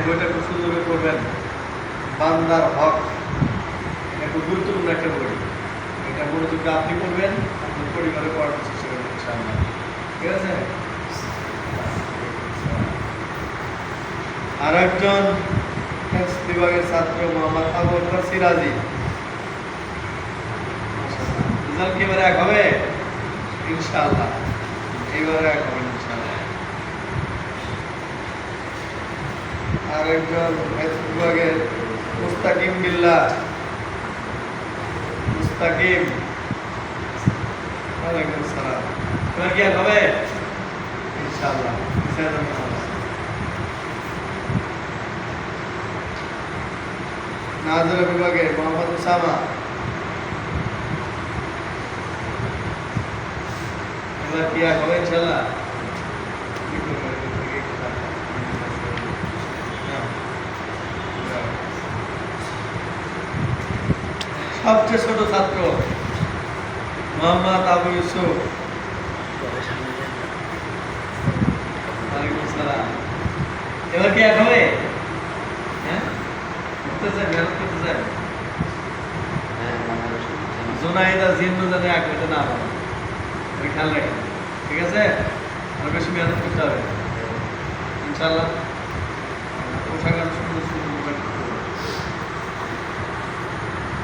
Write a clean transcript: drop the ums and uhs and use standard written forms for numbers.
বইটা খুব সুন্দর করে পড়বেন। বান্দার হক, এটা খুব গুরুত্বপূর্ণ একটা বই। এটা মনোযোগ দিয়ে আপনি পড়বেন, আপনার পরিবারে পড়ার চেষ্টা করবেন ইনশাআল্লাহ। ঠিক আছে? আর একজন টেক্সট বিভাগের ছাত্র মোহাম্মদ আবু বকর সিরাজি। রেজাল্ট কি এবারে এক হবে? ইনশাআল্লাহ এইবারে এক হবে ইনশাআল্লাহ। আর একজন টেক্সট বিভাগের মুস্তাকিম বিল্লাহ। মুস্তাকিম, ওয়ালাইকুম আসসালাম। এবার কি এক হবে? ইনশাআল্লাহ। নাজরা বিভাগের মোহাম্মদ উসামা। এবার কি এক হবে ইনশাআল্লাহ? সবচেয়ে ছোট ছাত্র মোহাম্মদ আবু ইউসুফ। ওয়ালাইকুম আসসালাম। এবার কি এক হবে? হ্যাঁ, করতে চাই, মেহনত করতে চাই। জোনাইদা জিন্নু জানে এক হইতে না পারে, তুমি খেয়াল রাখেন। ঠিক আছে? আর বেশি মেহনত করতে হবে ইনশাআল্লাহ। পোশাক আরো সুন্দর সুন্দর